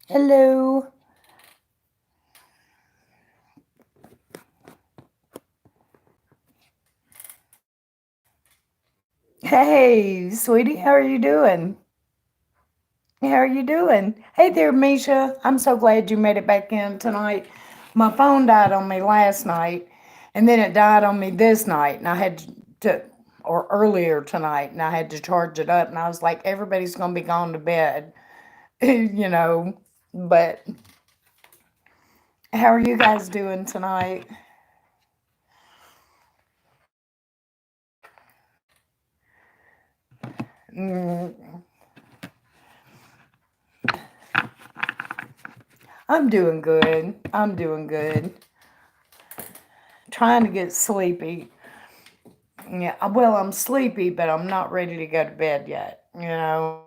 Hello. Hey, sweetie, how are you doing? How are you doing? Hey there, Misha. I'm so glad you made it back in tonight. My phone died on me last night, and then it died on me this night, and I had or earlier tonight, and I had to charge it up, and I was like, everybody's gonna be gone to bed, you know. But how are you guys doing tonight? Mm, I'm doing good. I'm doing good. Trying to get sleepy. Yeah, well, I'm sleepy, but I'm not ready to go to bed yet, you know.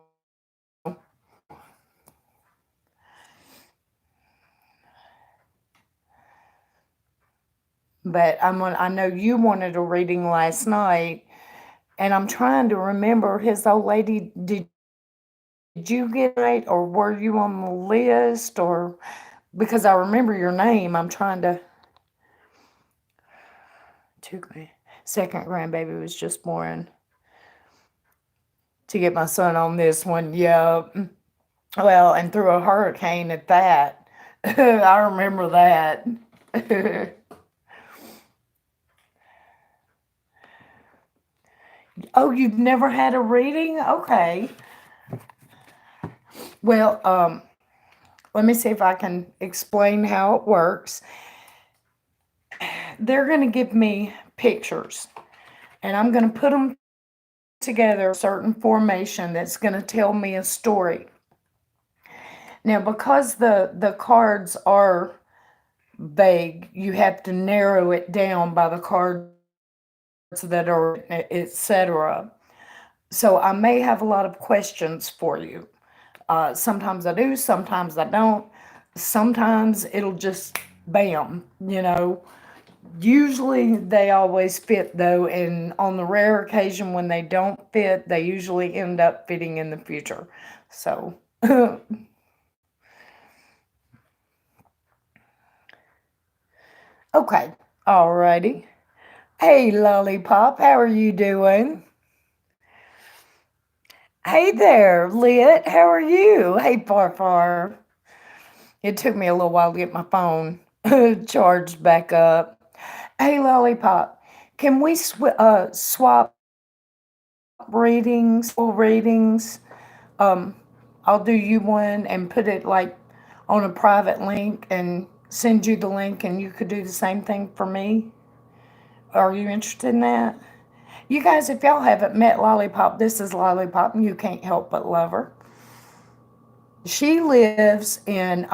But I know you wanted a reading last night, and I'm trying to remember his old lady. Did you get it, or were you on the list, or because I remember your name, I'm trying to. Two second grandbaby was just born to get my son on this one. Yep. Well, and through a hurricane at that. I remember that. Oh, you've never had a reading? Okay. Well, let me see if I can explain how it works. They're going to give me pictures, and I'm going to put them together a certain formation that's going to tell me a story. Now, because the cards are vague, you have to narrow it down by the cards that are, etc. So I may have a lot of questions for you. Sometimes I do, sometimes I don't. Sometimes it'll just bam, you know. Usually they always fit though, and on the rare occasion when they don't fit, they usually end up fitting in the future. So, okay, alrighty. Hey, Lollipop, how are you doing? Hey there, Lit, how are you? Hey, Farfar. It took me a little while to get my phone charged back up. Hey, Lollipop, can we swap readings, full readings? Um, I'll do you one and put it like on a private link and send you the link, and you could do the same thing for me. Are you interested in that? You guys, if y'all haven't met Lollipop, this is Lollipop, and you can't help but love her. She lives in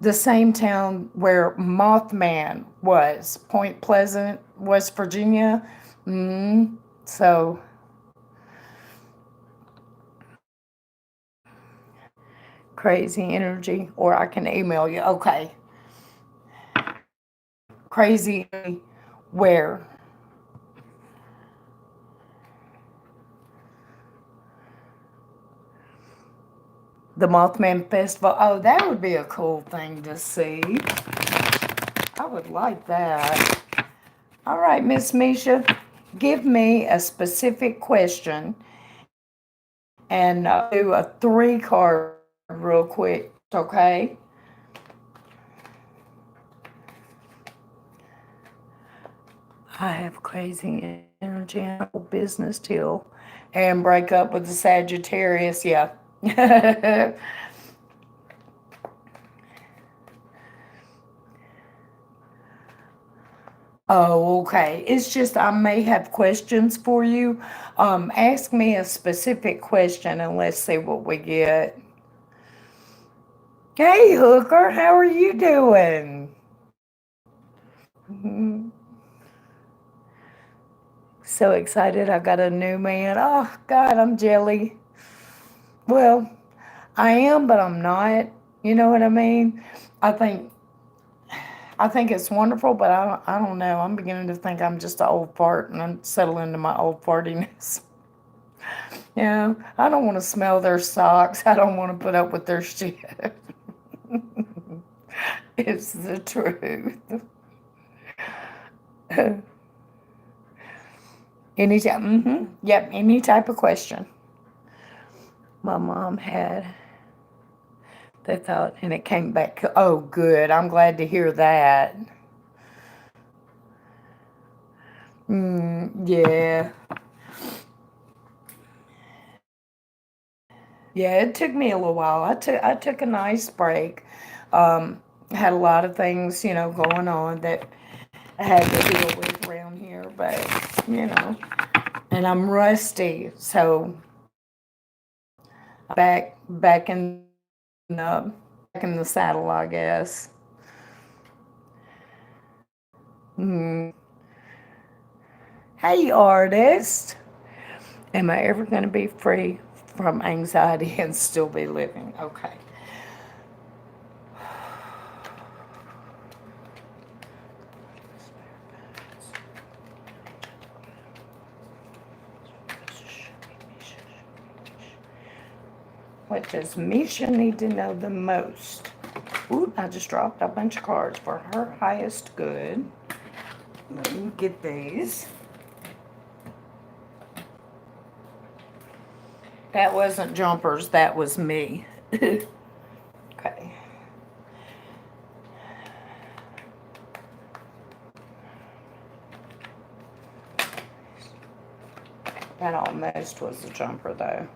the same town where Mothman was, Point Pleasant, West Virginia. So crazy energy, or I can email you. Okay, crazy where the Mothman Festival. Oh, that would be a cool thing to see. I would like that. All right, Miss Misha, give me a specific question and do a three card real quick, okay? I have crazy energy and business till and break up with the Sagittarius. Yeah. Oh, okay. It's just I may have questions for you. Ask me a specific question and let's see what we get. Hey, Hooker, how are you doing? Mhm. So excited I got a new man. Oh, God, I'm jelly. Well, I am, but I'm not. You know what I mean? I think I think it's wonderful, but I don't know. I'm beginning to think I'm just an old fart, and I'm settling into my old fartiness. Yeah, I don't want to smell their socks. I don't want to put up with their shit. It's the truth. Yep, any type of question. My mom had, they thought, and it came back. Oh, good. I'm glad to hear that. Yeah. Yeah, it took me a little while. I took a nice break. Had a lot of things, going on that I had to deal with around here, but you know, and I'm rusty, so back in the saddle, I guess. Hey, artist, am I ever going to be free from anxiety and still be living? Okay. What does Misha need to know the most? Ooh, I just dropped a bunch of cards for her highest good. Let me get these. That wasn't jumpers, that was me. Okay. That almost was a jumper, though.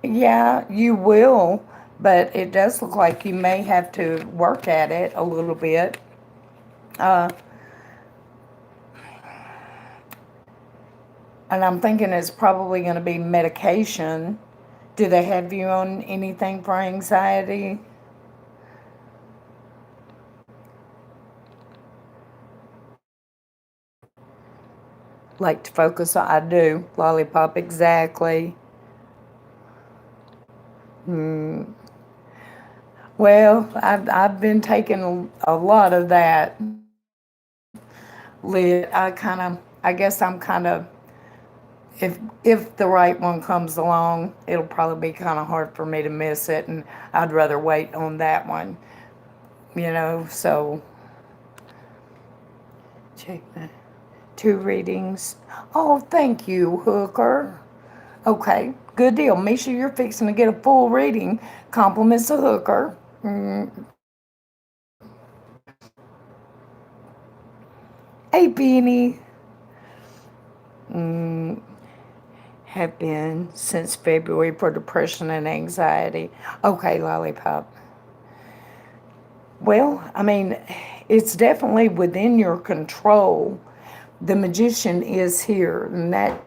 Yeah, you will, but it does look like you may have to work at it a little bit. Uh, and I'm thinking it's probably going to be medication. Do they have you on anything for anxiety? Like to focus on? I do. Lollipop, exactly. Well, I've been taking a lot of that. I guess I'm kind of, if the right one comes along, it'll probably be kind of hard for me to miss it, and I'd rather wait on that one, so check that. 2 readings. Oh, thank you, Hooker. Okay, good deal. Make sure you're fixing to get a full reading. Compliments to Hooker. Hey, Beanie. Have been since February for depression and anxiety. Okay, Lollipop. Well, I mean, it's definitely within your control. The magician is here, and that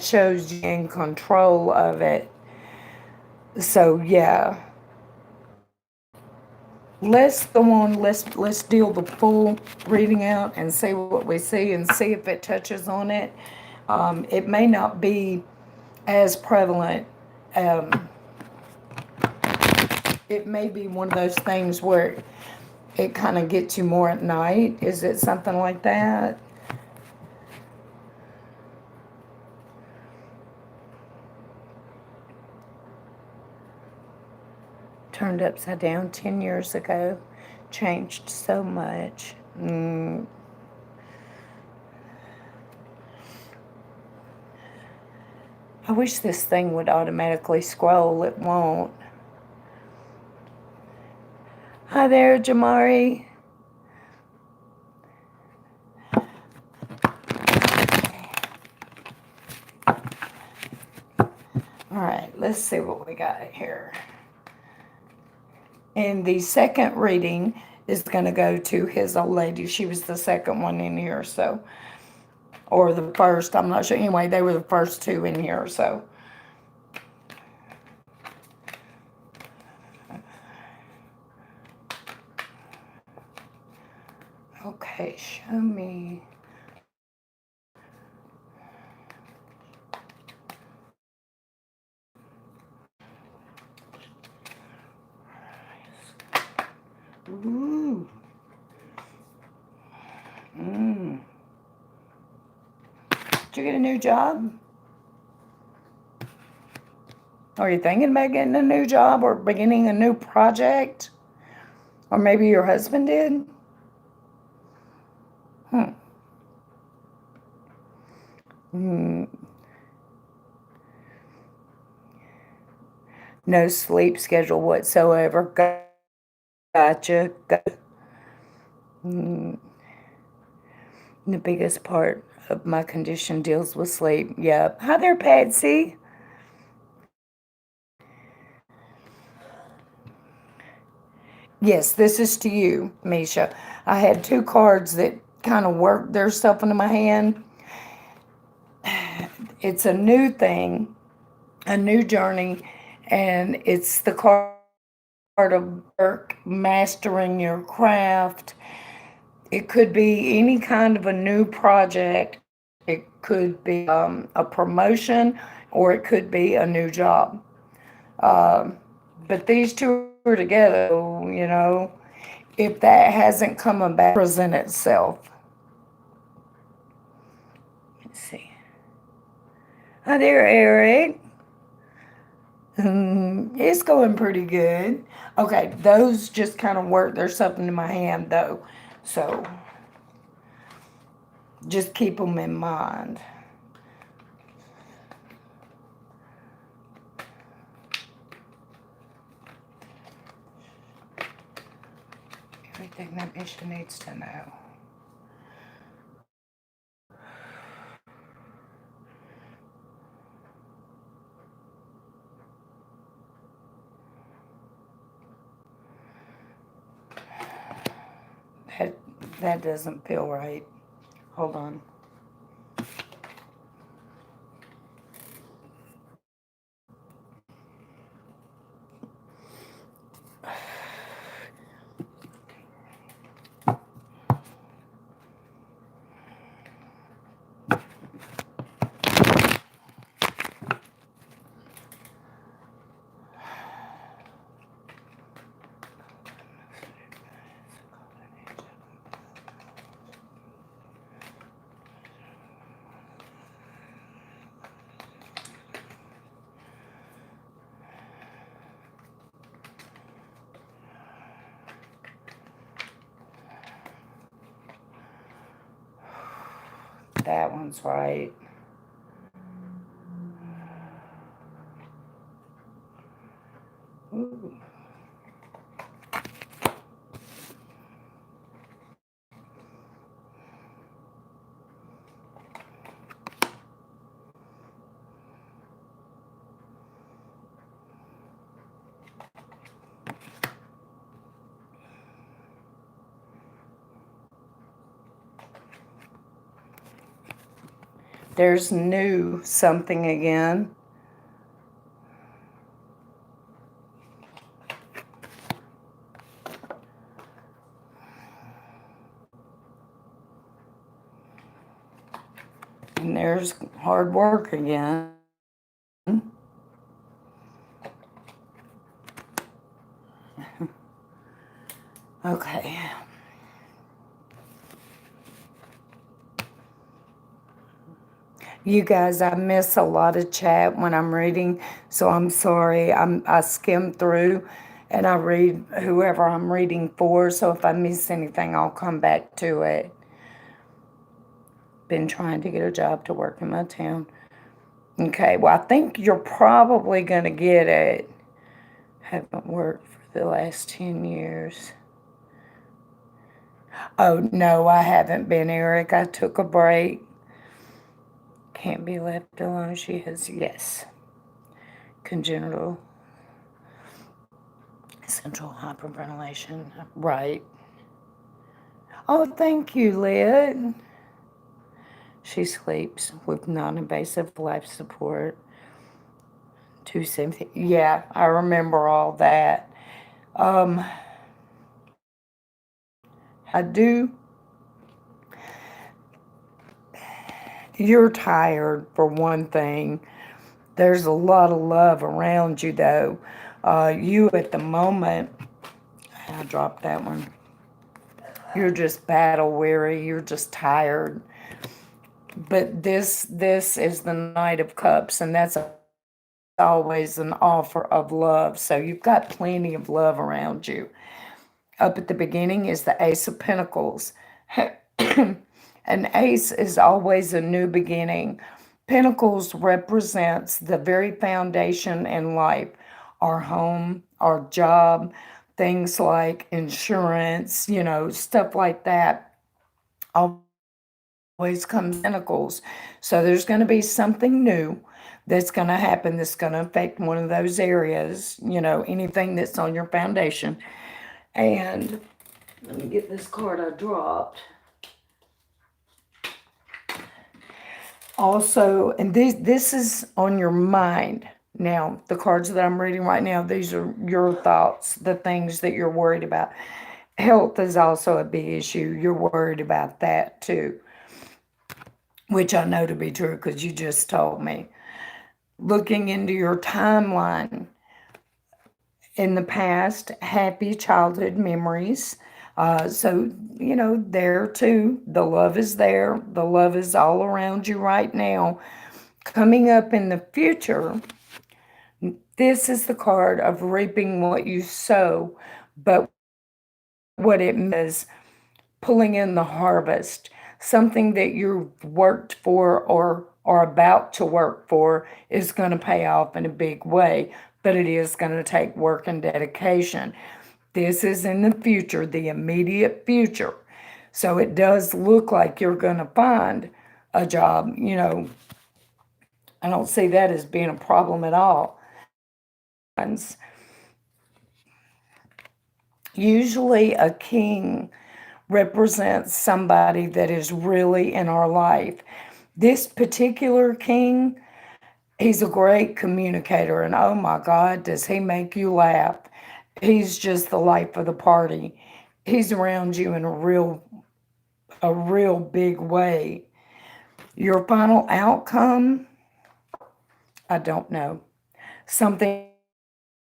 shows you in control of it. So yeah, let's go on. Let's deal the full reading out and see what we see and see if it touches on it. It may not be as prevalent. Um, it may be one of those things where it kind of gets you more at night. Is it something like that? Turned upside down 10 years ago. Changed so much. I wish this thing would automatically scroll. It won't. Hi there, Jamari. All right, let's see what we got here. And the second reading is going to go to his old lady. She was the second one in here, so, or the first, I'm not sure. Anyway, they were the first two in here, so. Okay, show me. Ooh. Did you get a new job? Are you thinking about getting a new job or beginning a new project? Or maybe your husband did? Hmm. No sleep schedule whatsoever. Gotcha. The biggest part of my condition deals with sleep. Yep. Hi there, Patsy. Yes, this is to you, Misha. I had two cards that kind of worked their stuff into my hand. It's a new thing, a new journey, and it's the card of work, mastering your craft. It could be any kind of a new project. It could be a promotion, or it could be a new job. But these two are together, you know, if that hasn't come about, present itself. Let's see. Hi there, Eric. It's going pretty good. Okay, those just kind of work. There's something in my hand, though. So just keep them in mind. Everything that Misha needs to know. That, that doesn't feel right. Hold on. That one's right. Ooh. There's new something again. And there's hard work again. Okay. You guys, I miss a lot of chat when I'm reading, so I'm sorry. I skim through and I read whoever I'm reading for, so if I miss anything, I'll come back to it. Been trying to get a job to work in my town. Okay, well, I think you're probably going to get it. Haven't worked for the last 10 years. Oh, no, I haven't been, Eric. I took a break. Can't be left alone. She has, yes. congenital central hyperventilation. Right. Oh, thank you, Lyd. She sleeps with non-invasive life support. 270. Yeah, I remember all that. Um, I do. You're tired for one thing. There's a lot of love around you, though. You at the moment, I dropped that one. You're just battle weary. You're just tired. But this is the Knight of Cups, and that's always an offer of love. So you've got plenty of love around you. Up at the beginning is the Ace of Pentacles. An ace is always a new beginning. Pentacles represents the very foundation in life, our home, our job, things like insurance, stuff like that. Always comes pentacles. So there's going to be something new that's going to happen that's going to affect one of those areas, anything that's on your foundation. And let me get this card I dropped. Also, and this is on your mind. Now, the cards that I'm reading right now, these are your thoughts, the things that you're worried about. Health is also a big issue. You're worried about that too, which I know to be true because you just told me. Looking into your timeline, in the past, happy childhood memories. So, there too, the love is there. The love is all around you right now. Coming up in the future, this is the card of reaping what you sow, but what it means, pulling in the harvest. Something that you've worked for or are about to work for is going to pay off in a big way, but it is going to take work and dedication. This is in the future, the immediate future. So it does look like you're going to find a job. I don't see that as being a problem at all. Usually, a king represents somebody that is really in our life. This particular king, he's a great communicator, and oh my God, does he make you laugh? He's just the life of the party. He's around you in a real big way. Your final outcome, I don't know. Something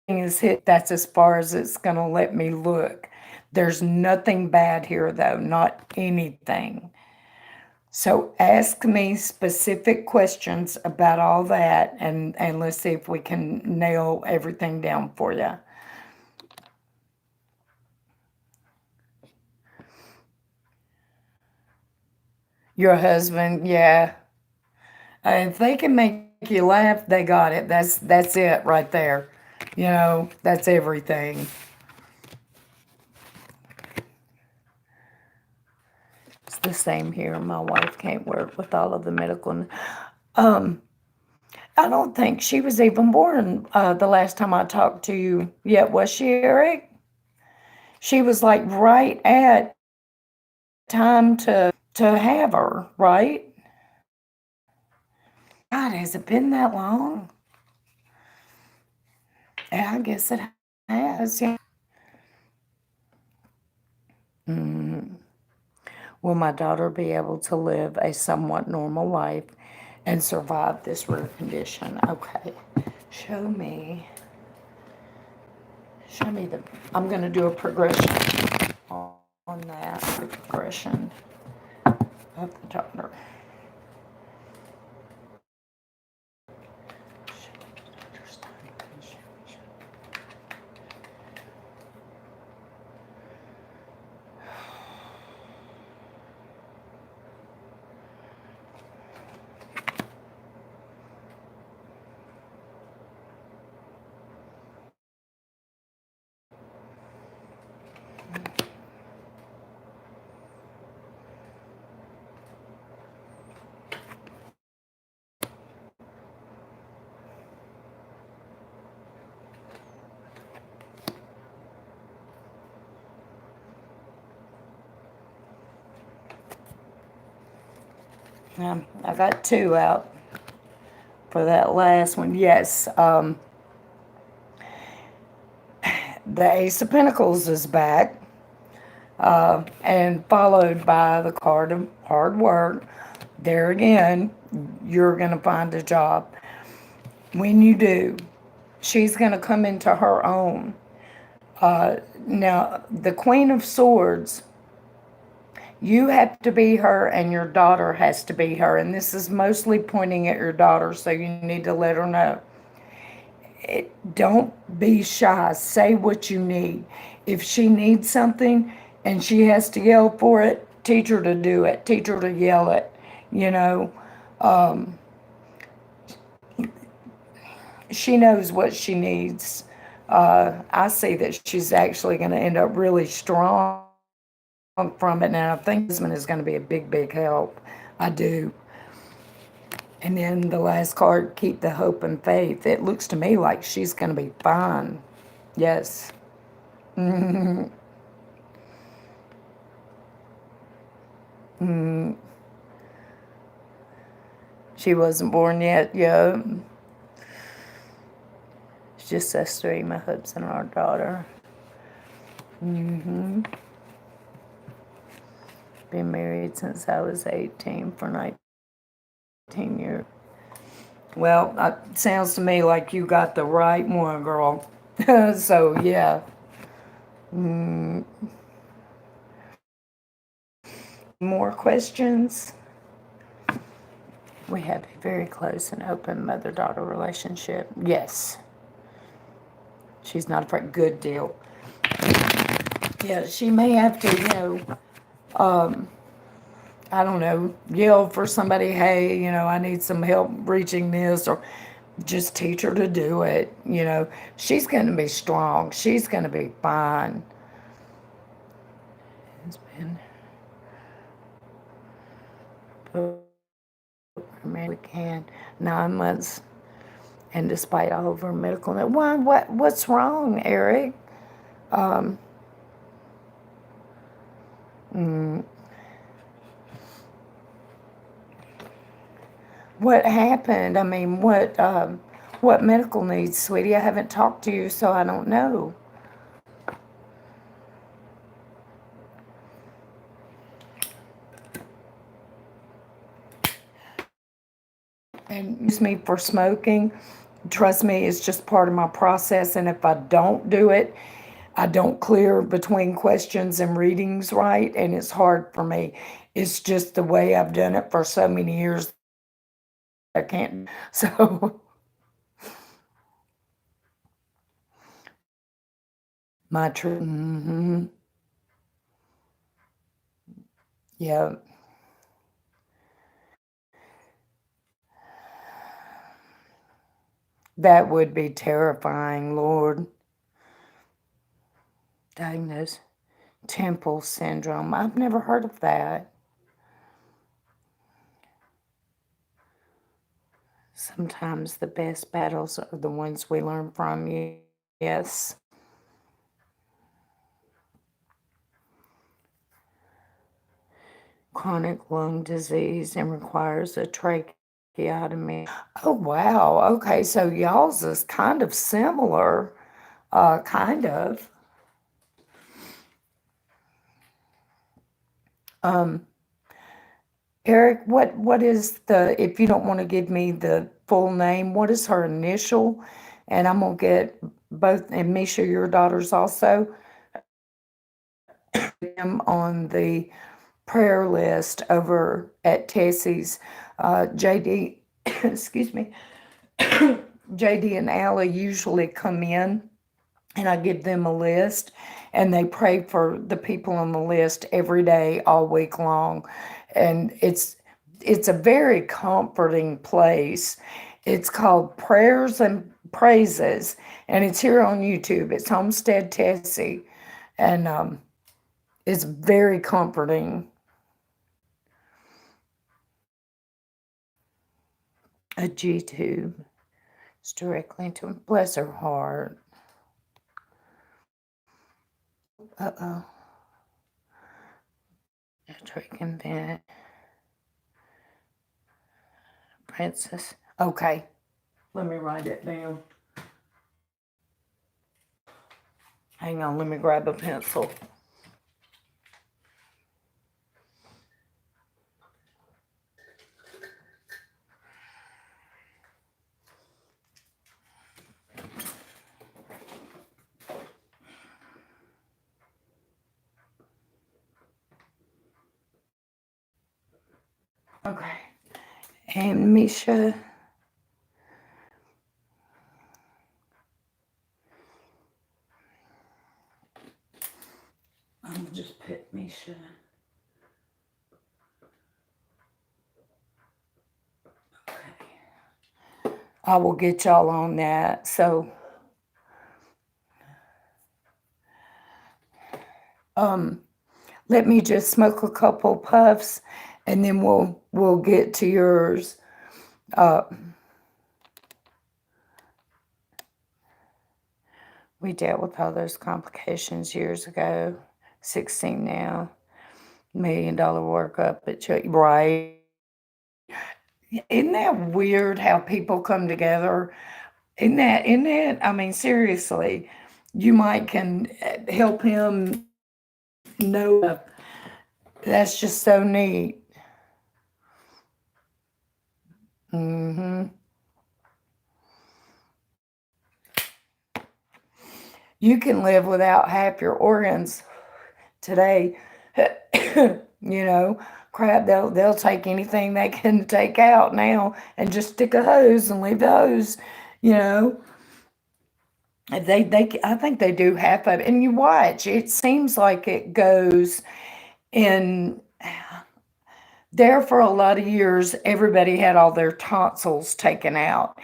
is hit. That's as far as it's going to let me look. There's nothing bad here, though, not anything. So ask me specific questions about all that, and let's see if we can nail everything down for you. Your husband, yeah. If they can make you laugh, they got it. That's it right there. That's everything. It's the same here. My wife can't work with all of the medical. Um, I don't think she was even born the last time I talked to you yet, was she, Eric? She was like right at time to have her, right? God, has it been that long? Yeah, I guess it has. Yeah. Mm. Will my daughter be able to live a somewhat normal life and survive this rare condition? Okay. Show me. Show me the. I'm going to do a progression on that. The progression of the daughter. I got two out for that last one. Yes, the Ace of Pentacles is back, and followed by the card of hard work. There again, you're going to find a job. When you do, she's going to come into her own. Now, the Queen of Swords, you have to be her and your daughter has to be her. And this is mostly pointing at your daughter, so you need to let her know. Don't be shy. Say what you need. If she needs something and she has to yell for it, teach her to do it. Teach her to yell it. You know, she knows what she needs. I see that she's actually going to end up really strong from it, and I think this one is going to be a big, big help. I do. And then the last card, keep the hope and faith. It looks to me like she's going to be fine. Yes. She wasn't born yet. Yeah. It's just us three, my husband and our daughter. Been married since I was 18 for 19 years. Well, it sounds to me like you got the right one, girl. So, yeah. More questions? We have a very close and open mother-daughter relationship. Yes. She's not afraid. Good deal. Yeah, she may have to, I don't know, yell for somebody, hey, I need some help reaching this, or just teach her to do it. She's going to be strong. She's going to be fine. It's been, we can, 9 months, and despite all of her medical, what's wrong, Eric? What happened? I mean, what medical needs, sweetie? I haven't talked to you, so I don't know. And use me for smoking. Trust me, it's just part of my process. And if I don't do it, I don't clear between questions and readings right. And it's hard for me. It's just the way I've done it for so many years. I can't. So, my truth. Yeah. That would be terrifying, Lord. Diagnosed temple syndrome. I've never heard of that. Sometimes the best battles are the ones we learn from. Yes. Chronic lung disease and requires a tracheotomy. Oh, wow. Okay, so y'all's is kind of similar. Kind of. Eric, what is if you don't want to give me the full name, what is her initial? And I'm going to get both, and Misha, your daughters also, them on the prayer list over at Tessie's. JD, excuse me, JD and Allie usually come in, and I give them a list, and they pray for the people on the list every day, all week long. And it's a very comforting place. It's called Prayers and Praises, and it's here on YouTube. It's Homestead Tessie, and it's very comforting. A G tube. It's directly into him. Bless her heart. Uh-oh. A trach and vent. Princess. Okay. Let me write it down. Hang on, let me grab a pencil. Okay. And Misha. I'm gonna just put Misha. Okay. I will get y'all on that. So, let me just smoke a couple puffs, and then we'll get to yours. Uh, we dealt with all those complications years ago. 16 now. $1 million workup at Chuck. Right. Isn't that weird how people come together? Isn't that, I mean, seriously, you might can help him know. That's just so neat. Hmm. You can live without half your organs today. You know, crap, they'll take anything they can take out now and just stick a hose and leave the hose, you know. I think they do half of it. And you watch, it seems like it goes in there for a lot of years. Everybody had all their tonsils taken out.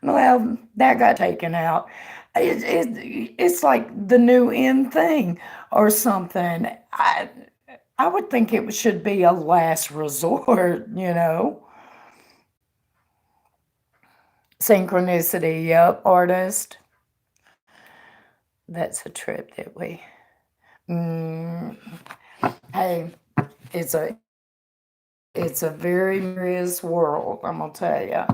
Well, that got taken out. It's like the new in thing or something. I would think it should be a last resort, you know. Synchronicity, yep, artist. That's a trip that we. Mm, hey, it's a very mysterious world. I'm gonna tell you.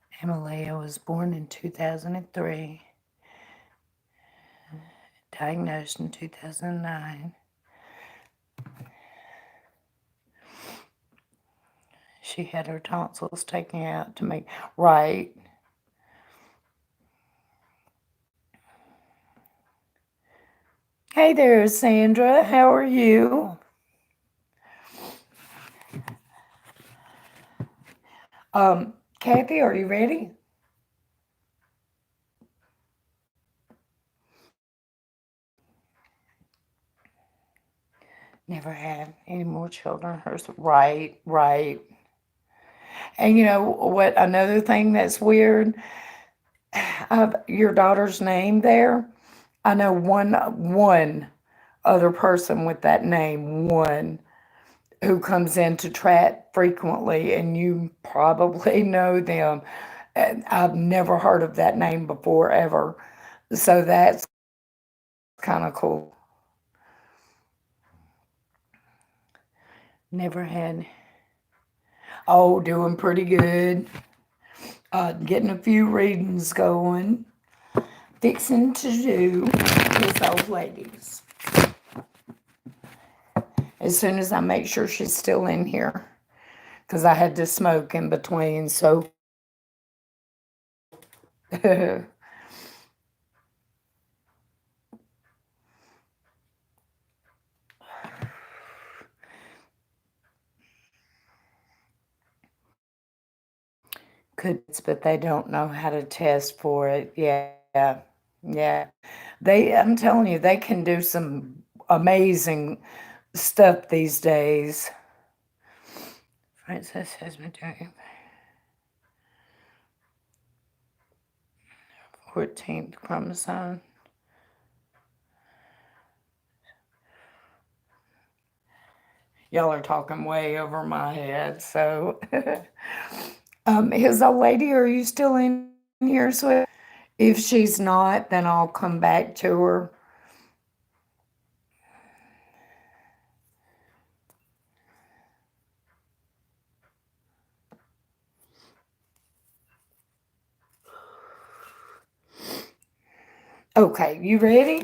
Himalaya was born in 2003, diagnosed in 2009. She had her tonsils taken out to make right. Hey there, Sandra. How are you? Kathy, are you ready? Never had any more children. Hers, right, right. And you know what? Another thing that's weird of your daughter's name there. I know one other person with that name, one who comes into chat frequently, and you probably know them. And I've never heard of that name before ever, so that's kind of cool. Never had. Oh, doing pretty good. Getting a few readings going. Fixing to do his old ladies. As soon as I make sure she's still in here, because I had to smoke in between, so. Could, but they don't know how to test for it. Yeah, yeah. I'm telling you, they can do some amazing stuff these days. Francis has been doing 14th chromosome. Y'all are talking way over my head. So, is old lady, are you still in here, sweet? If she's not, then I'll come back to her. Okay, you ready?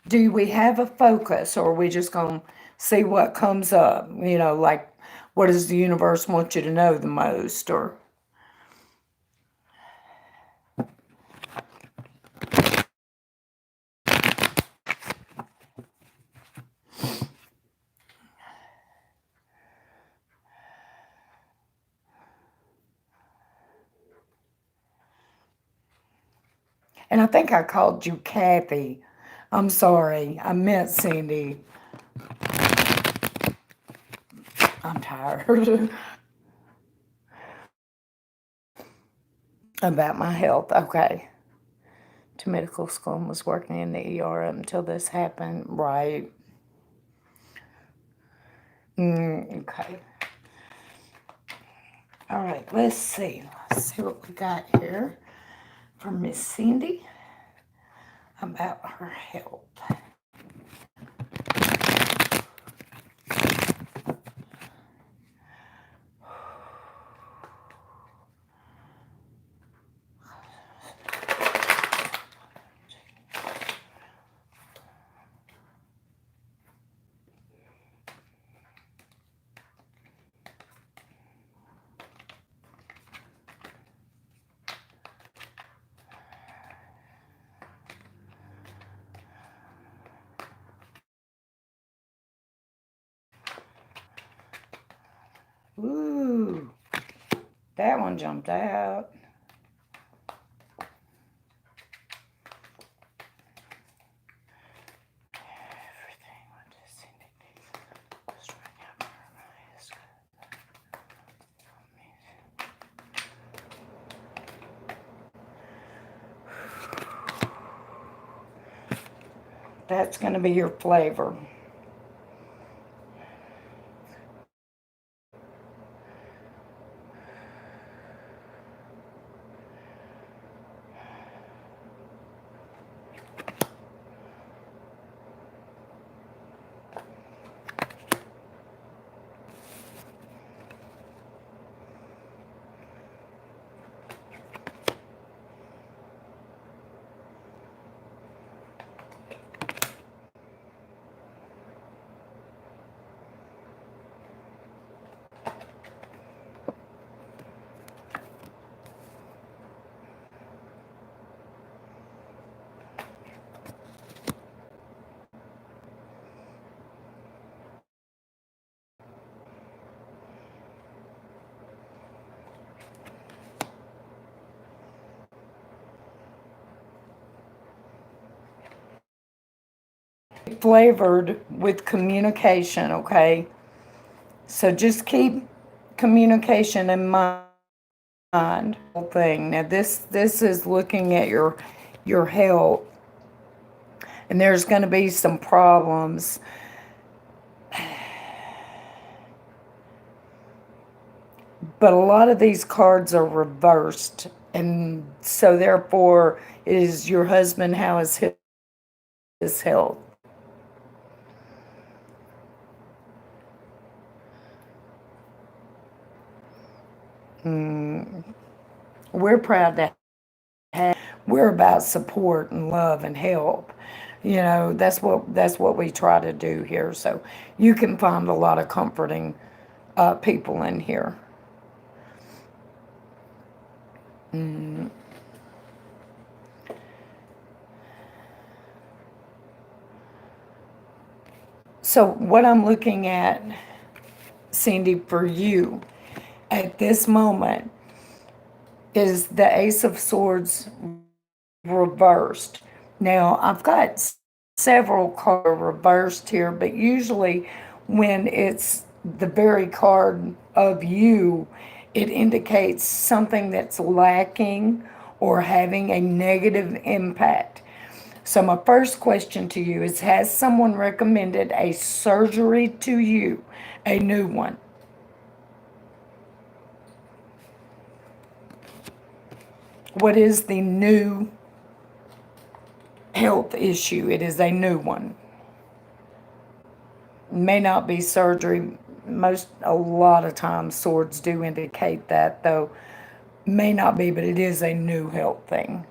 Do we have a focus, or are we just going to see what comes up? Like, what does the universe want you to know the most? Or, and I think I called you Kathy. I'm sorry, I meant Cindy. I'm tired about my health. Okay. To medical school and was working in the ER until this happened. Right. Okay. All right, let's see. Let's see what we got here from Miss Cindy about her health. Ooh, that one jumped out. Everything went to Cindy. Was trying out for my That's going to be your flavor. Flavored with communication, okay? So just keep communication in mind. Thing. Now this is looking at your health, and there's going to be some problems. But a lot of these cards are reversed, and so therefore, is your husband, how is his health? We're proud to have. We're about support and love and help. That's what we try to do here. So you can find a lot of comforting people in here. So what I'm looking at, Cindy, for you at this moment is the Ace of Swords reversed. Now, I've got several cards reversed here, but usually when it's the very card of you, it indicates something that's lacking or having a negative impact. So, my first question to you is: has someone recommended a surgery to you, a new one? What is the new health issue? It is a new one. May not be surgery. A lot of times, swords do indicate that, though. May not be, but it is a new health thing.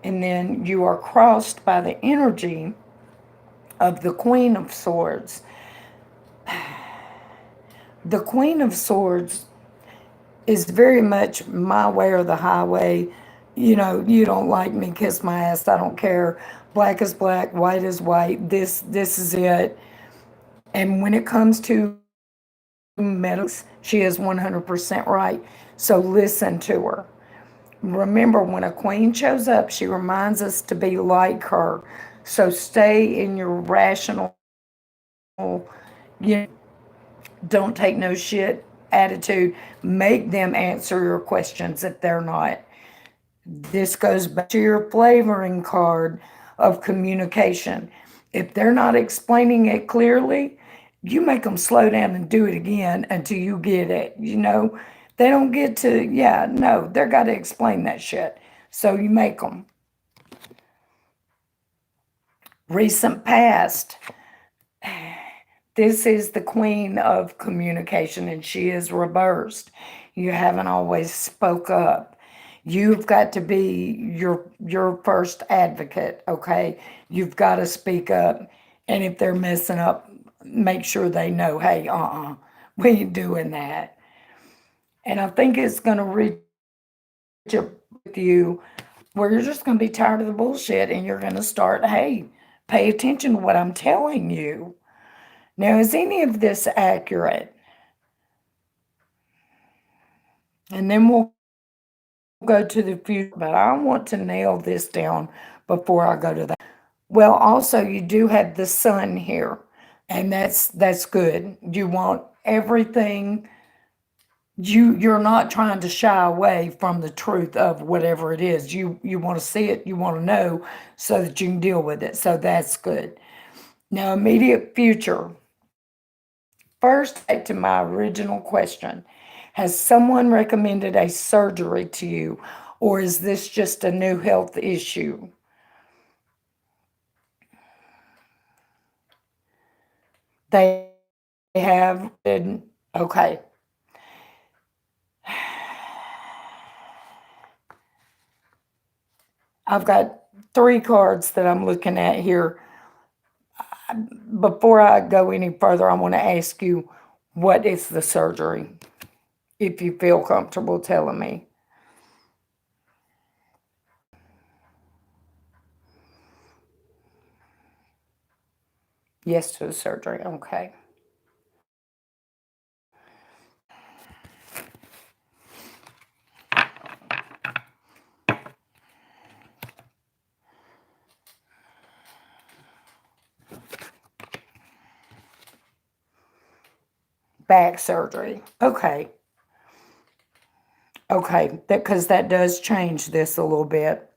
And then you are crossed by the energy of the Queen of Swords. The Queen of Swords is very much my way or the highway. You know, you don't like me, kiss my ass, I don't care. Black is black, white is white. This is it. And when it comes to medicine, she is 100% right. So listen to her. Remember, when a queen shows up, she reminds us to be like her. So stay in your rational, you know, don't take no shit attitude. Make them answer your questions if they're not. This goes back to your flavoring card of communication. If they're not explaining it clearly, you make them slow down and do it again until you get it. You know, they don't get to, yeah, no, they're got to explain that shit. So you make them. Recent past. This is the queen of communication and she is reversed. You haven't always spoke up. You've got to be your first advocate, okay? You've got to speak up. And if they're messing up, make sure they know, hey, we ain't doing that. And I think it's going to reach a with you where you're just going to be tired of the bullshit and you're going to start, hey, pay attention to what I'm telling you. Now, is any of this accurate? And then we'll go to the future, but I want to nail this down before I go to that. Well, also you do have the sun here, and that's good. You want everything. You're not trying to shy away from the truth of whatever it is. You want to see it, you want to know so that you can deal with it. So that's good. Now, immediate future. First, back to my original question. Has someone recommended a surgery to you, or is this just a new health issue? They have been, okay. I've got three cards that I'm looking at here. Before I go any further, I want to ask you, what is the surgery? If you feel comfortable telling me. Yes to the surgery. Okay. Back surgery. Okay. Okay. Because that does change this a little bit.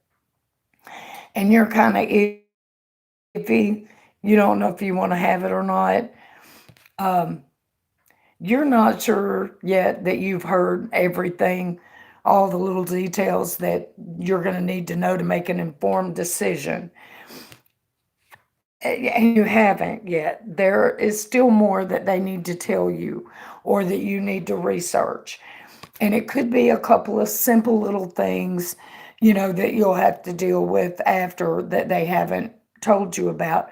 And you're kind of iffy. You don't know if you want to have it or not. Um, you're not sure yet that you've heard everything, all the little details that you're going to need to know to make an informed decision. And you haven't yet. There is still more that they need to tell you or that you need to research. And it could be a couple of simple little things, that you'll have to deal with after that they haven't told you about.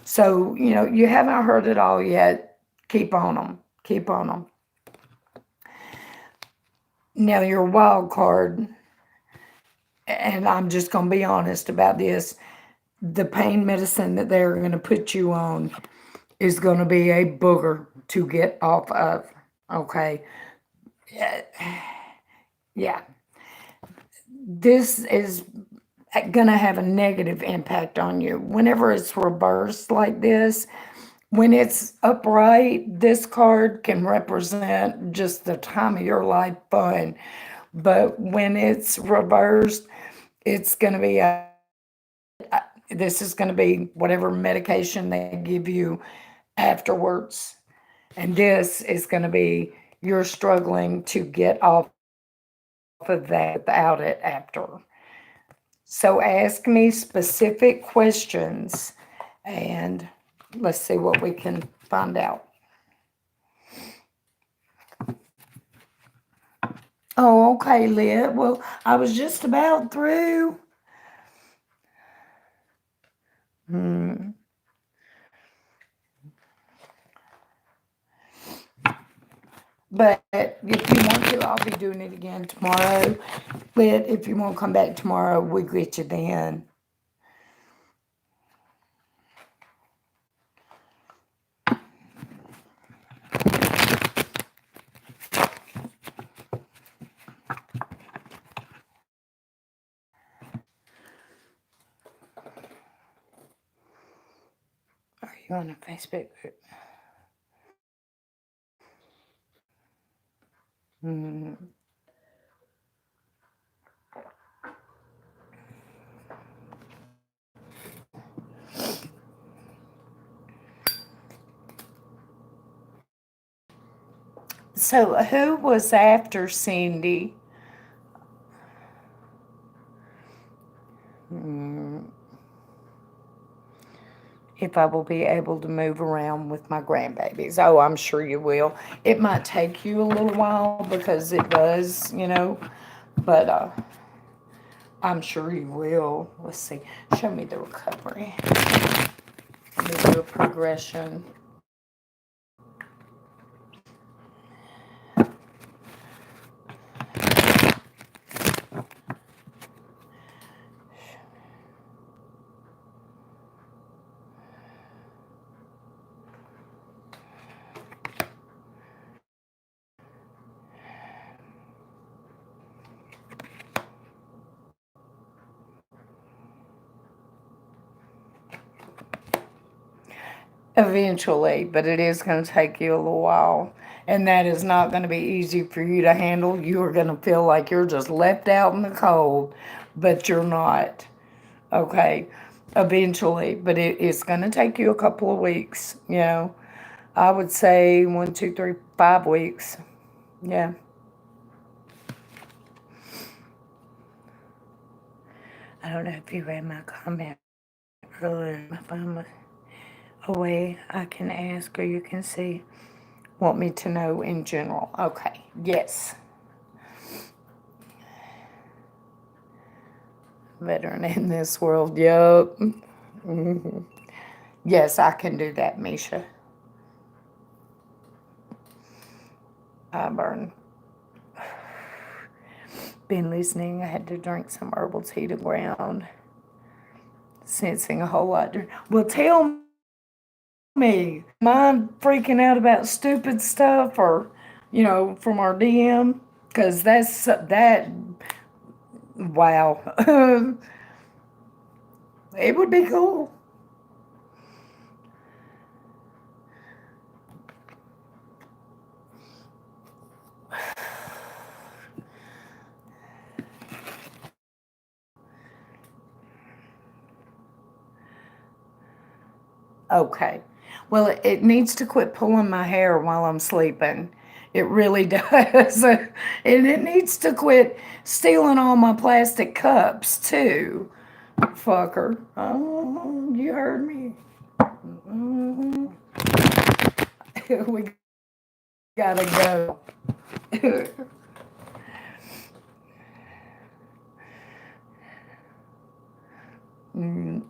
So, you haven't heard it all yet. Keep on them. Keep on them. Now, your wild card, and I'm just going to be honest about this, the pain medicine that they're going to put you on is going to be a booger to get off of. Okay. Yeah. This is going to have a negative impact on you. Whenever it's reversed like this, when it's upright, this card can represent just the time of your life fun. But when it's reversed, it's going to be this is going to be whatever medication they give you afterwards. And this is going to be you're struggling to get off of that without it after. So ask me specific questions and let's see what we can find out. Oh, okay, Lit. Well, I was just about through. Hmm. But if you want to, I'll be doing it again tomorrow. But if you want to come back tomorrow, we'll get you then. Are you on a Facebook group? Hmm. So who was after Cindy? Hmm. If I will be able to move around with my grandbabies. Oh, I'm sure you will. It might take you a little while because it does, but I'm sure you will. Let's see. Show me the recovery. Let me do a progression. Eventually, but it is going to take you a little while. And that is not going to be easy for you to handle. You are going to feel like you're just left out in the cold, but you're not. Okay, eventually, but it's going to take you a couple of weeks. I would say 1, 2, 3, 5 weeks. Yeah. I don't know if you read my comment earlier. If I'm away, I can ask or you can see. Want me to know in general? Okay. Yes. Veteran in this world. Yup. Hmm. Yes, I can do that, Misha. I burn. Been listening. I had to drink some herbal tea to ground. Sensing a whole lot. Well, tell me, mind freaking out about stupid stuff or, from our DM? Because that, wow. It would be cool. Okay. Well, it needs to quit pulling my hair while I'm sleeping. It really does. And it needs to quit stealing all my plastic cups, too. Fucker. Oh, you heard me. Mhm. We gotta go. Mm,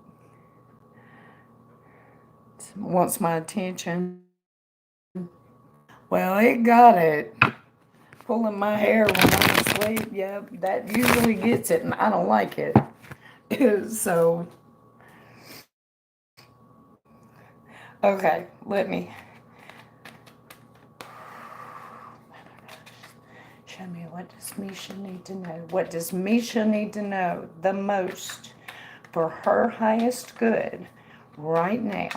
wants my attention. Well, it got it. Pulling my hair when I'm asleep, yeah, that usually gets it, and I don't like it. So, okay, let me show me what does Misha need to know. What does Misha need to know the most for her highest good right now?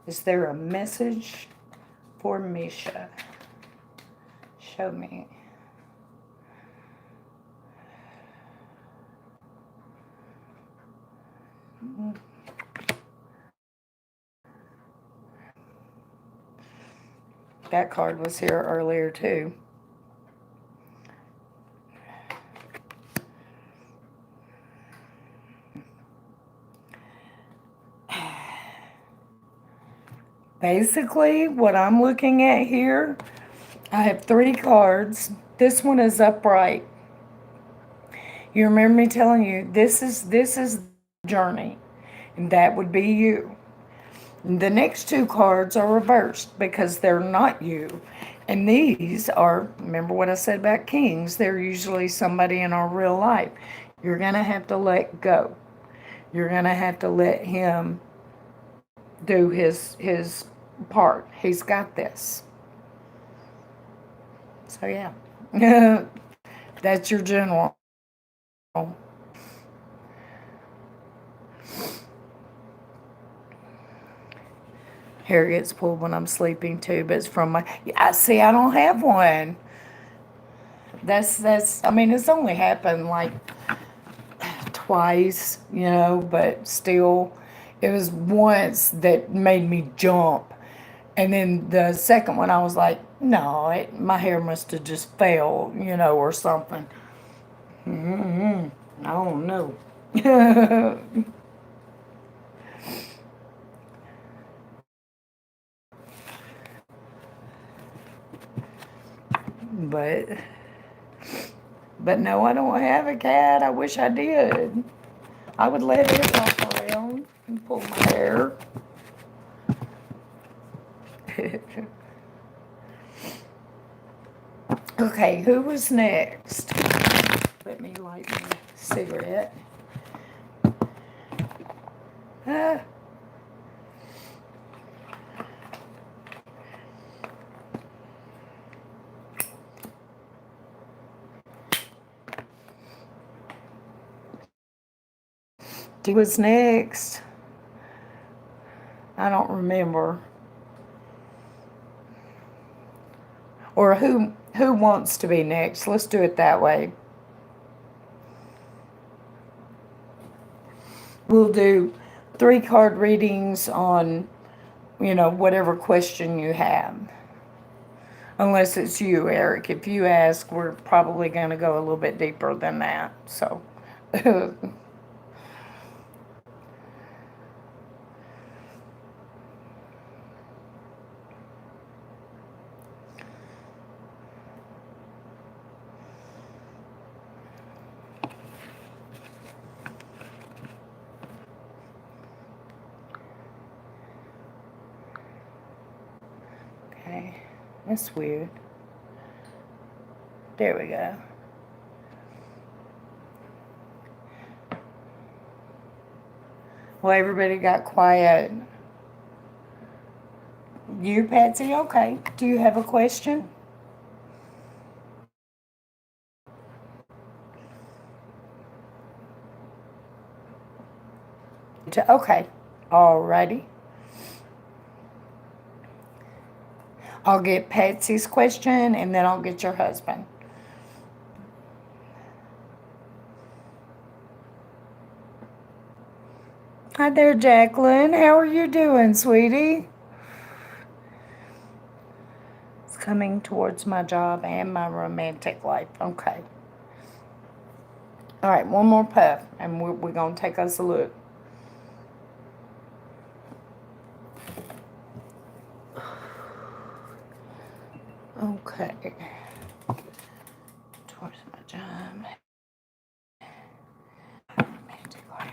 Is there a message for Misha? Show me. That card was here earlier too. Basically, what I'm looking at here, I have 3 cards. This one is upright. You remember me telling you this is the journey. And that would be you. The next two cards are reversed because they're not you. And these are, remember what I said about kings, they're usually somebody in our real life. You're going to have to let go. You're going to have to let him do his part. He's got this. So yeah. That's your general. Hair gets pulled when I'm sleeping too, but it's from my. I see. I don't have one. That's. I mean, it's only happened like twice, but still, it was once that made me jump, and then the second one I was like, no, my hair must have just fell, or something. I don't know. but but no, I don't have a cat. I wish I did. I would let it walk around and pull my hair. Okay, who was next? Let me light my cigarette. Ah, who was next? I don't remember. Or who wants to be next? Let's do it that way. We'll do 3 card readings on, whatever question you have. Unless it's you, Eric. If you ask, we're probably going to go a little bit deeper than that. So, okay. That's weird. There we go. Well, everybody got quiet. You, Patsy? Okay. Do you have a question? Okay. Alrighty. I'll get Patsy's question and then I'll get your husband. Hi there, Jacqueline. How are you doing, sweetie? It's coming towards my job and my romantic life. Okay. All right, one more puff, and we're going to take us a look. Okay. Towards my job. Romantic life.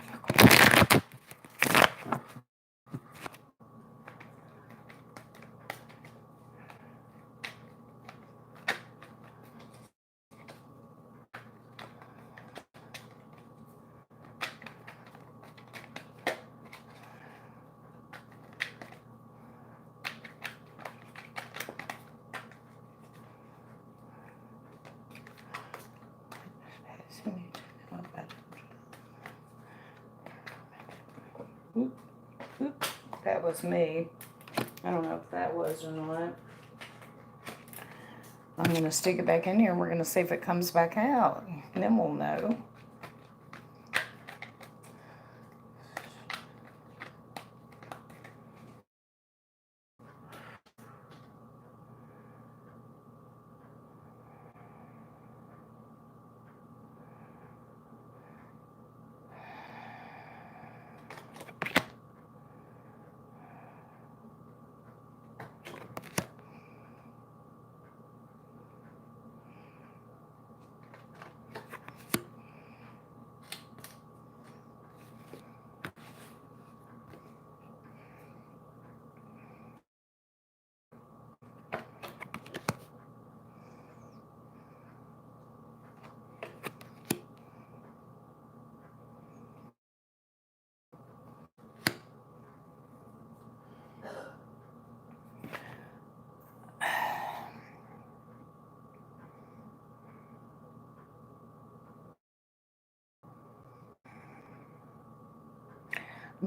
Oop, oop. That was me. I don't know if that was or not. I'm going to stick it back in here and we're going to see if it comes back out. And then we'll know.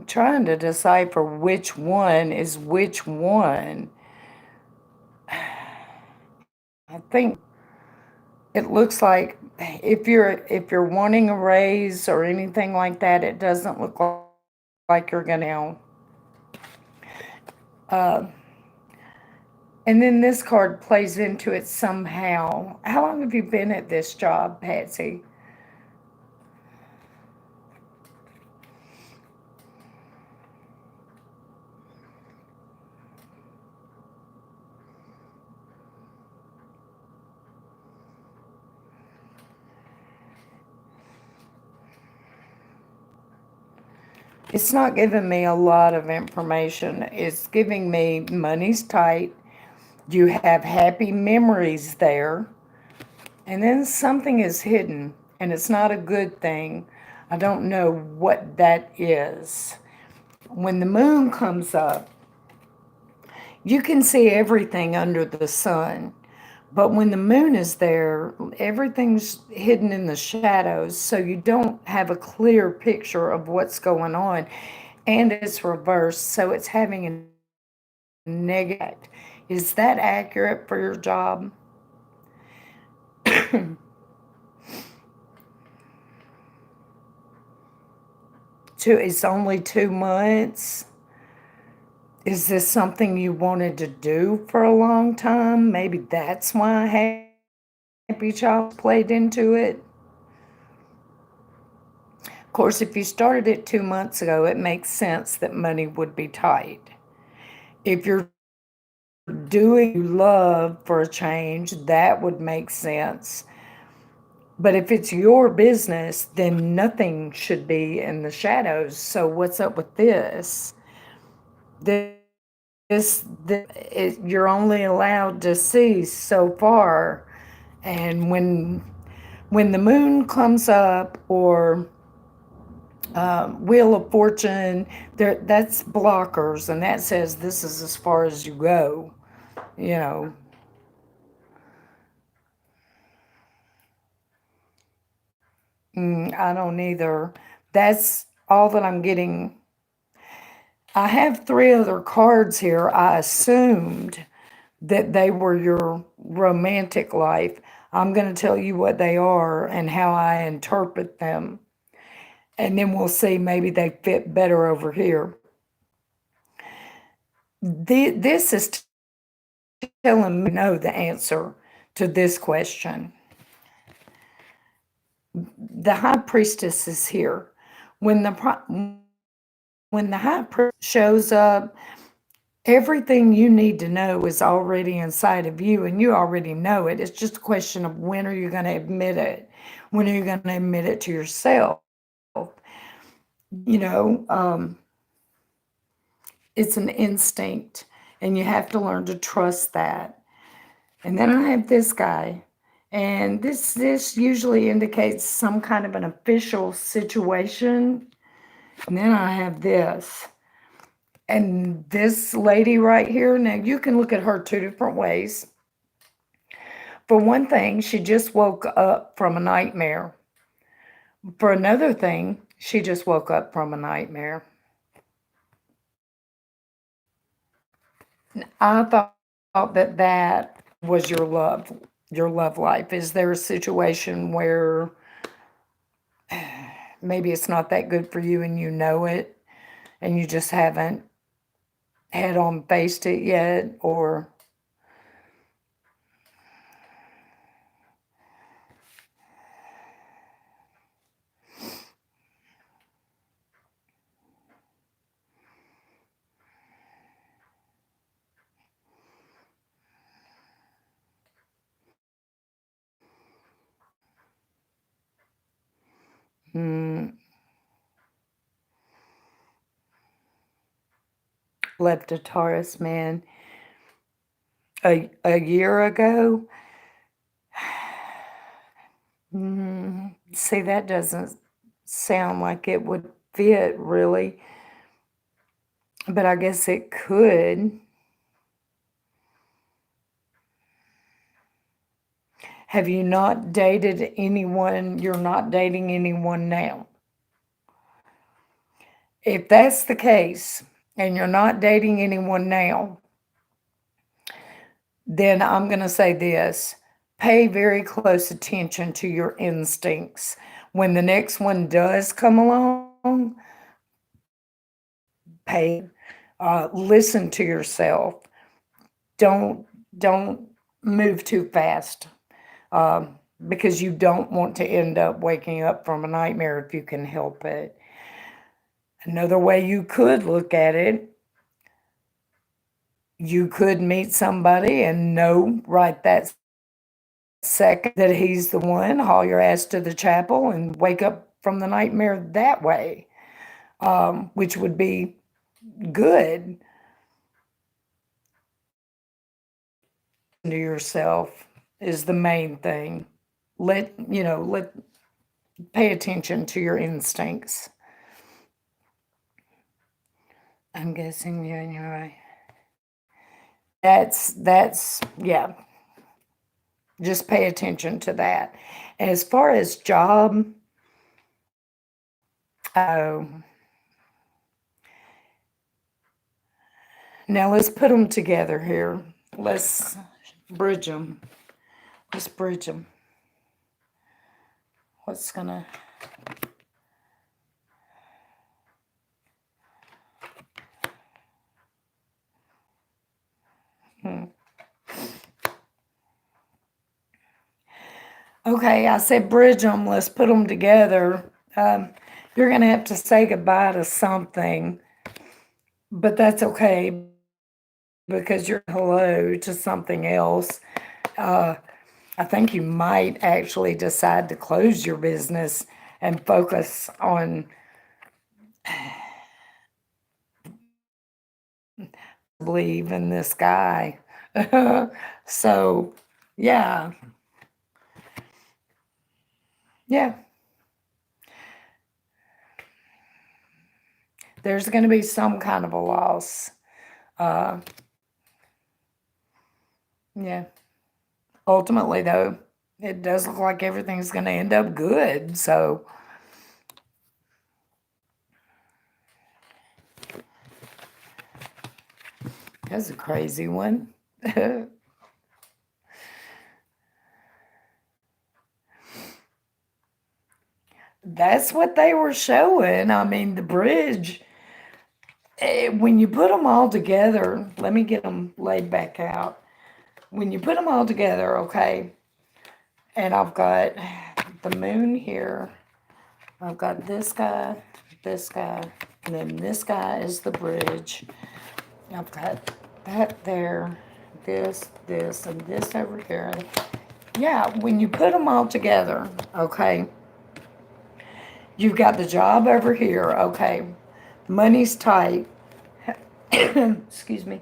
trying to decipher which one is which one. I think it looks like if you're wanting a raise or anything like that, it doesn't look like you're gonna. Uh, and then this card plays into it somehow. How long have you been at this job, Patsy? It's not giving me a lot of information. It's giving me money's tight. You have happy memories there. And then something is hidden, and it's not a good thing. I don't know what that is. When the moon comes up, you can see everything under the sun. But when the moon is there, everything's hidden in the shadows, so you don't have a clear picture of what's going on. And it's reversed, so it's having a negative. Is that accurate for your job? It's only 2 months. Is this something you wanted to do for a long time? Maybe that's why Happy Child played into it. Of course, if you started it 2 months ago, it makes sense that money would be tight. If you're doing love for a change, that would make sense. But if it's your business, then nothing should be in the shadows. So what's up with this? You're only allowed to see so far, and when the moon comes up or Wheel of Fortune, that's blockers, and that says this is as far as you go. You know, I don't either. That's all that I'm getting. I have three other cards here. I assumed that they were your romantic life. I'm going to tell you what they are and how I interpret them. And then we'll see, maybe they fit better over here. This is telling me know the answer to this question. The high priestess is here. When when the high priest shows up, everything you need to know is already inside of you, and you already know it. It's just a question of when are you going to admit it? When are you going to admit it to yourself? You know, it's an instinct, and you have to learn to trust that. And then I have this guy, and this usually indicates some kind of an official situation. And then I have this. And this lady right here, now you can look at her two different ways. For one thing, she just woke up from a nightmare. For another thing, she just woke up from a nightmare. I thought that that was your love life. Is there a situation where maybe it's not that good for you and you know it and you just haven't head on faced it yet? Or mm, left a Taurus man a year ago? See, that doesn't sound like it would fit really, but I guess it could. Have you not dated anyone? You're not dating anyone now. If that's the case, and you're not dating anyone now, then I'm going to say this: pay very close attention to your instincts. When the next one does come along, pay, listen to yourself. Don't move too fast, because you don't want to end up waking up from a nightmare if you can help it. Another way you could look at it, you could meet somebody and know right that second that he's the one, haul your ass to the chapel and wake up from the nightmare that way, which would be good. To yourself is the main thing. Let pay attention to your instincts. I'm guessing you and you're right. That's yeah. Just pay attention to that. As far as job, oh, now let's put them together here. Let's bridge them. Let's bridge them. What's gonna? Hmm. Okay, I said bridge them. Let's put them together. You're gonna have to say goodbye to something, but that's okay because you're hello to something else. I think you might actually decide to close your business and focus on believe in this guy. So, yeah, yeah. There's going to be some kind of a loss. Uh, yeah. Ultimately, though, it does look like everything's going to end up good. So, that's a crazy one. That's what they were showing. I mean, the bridge, when you put them all together, let me get them laid back out. When you put them all together, okay, and I've got the moon here, I've got this guy, and then this guy is the bridge. I've got that there, this, and this over here. Yeah, when you put them all together, okay, you've got the job over here, okay, money's tight. Excuse me.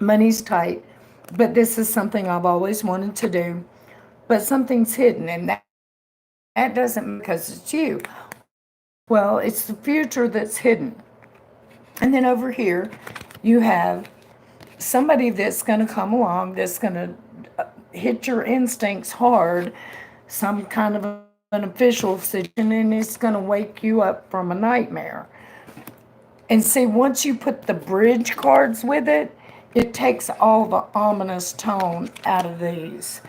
Money's tight, but this is something I've always wanted to do. But something's hidden, and that doesn't because it's you. Well, it's the future that's hidden. And then over here, you have somebody that's going to come along that's going to hit your instincts hard, some kind of an official situation, and it's going to wake you up from a nightmare. And see, once you put the bridge cards with it, it takes all the ominous tone out of these.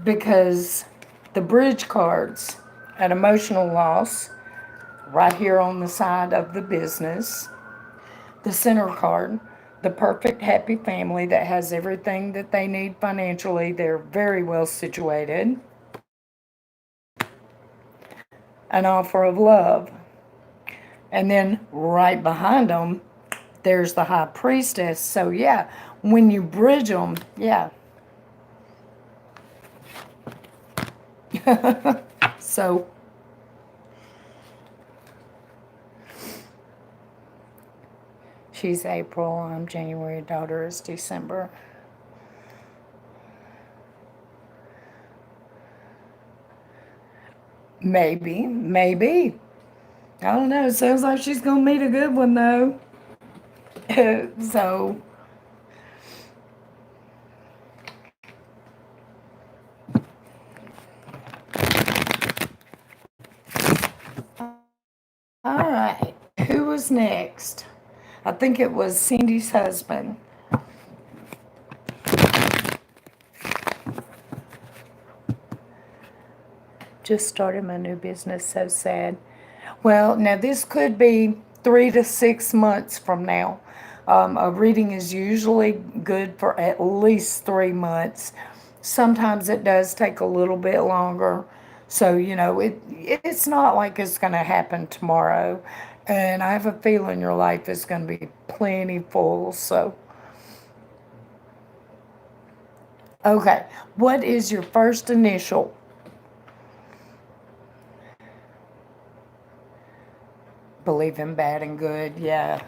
Because the bridge cards, an emotional loss, right here on the side of the business. The center card, the perfect happy family that has everything that they need financially. They're very well situated. An offer of love. And then right behind them, there's the high priestess. So yeah, when you bridge them, yeah. So she's April, I'm January, daughter is December. Maybe. I don't know. It sounds like she's gonna meet a good one though. So All right. Who was next? I think it was Cindy's husband. Just started my new business. So sad. Well, now this could be 3 to 6 months from now. A reading is usually good for at least 3 months. Sometimes it does take a little bit longer. So, it's not like it's going to happen tomorrow. And I have a feeling your life is going to be plenty full. So, okay. What is your first initial? Believe in bad and good. Yeah.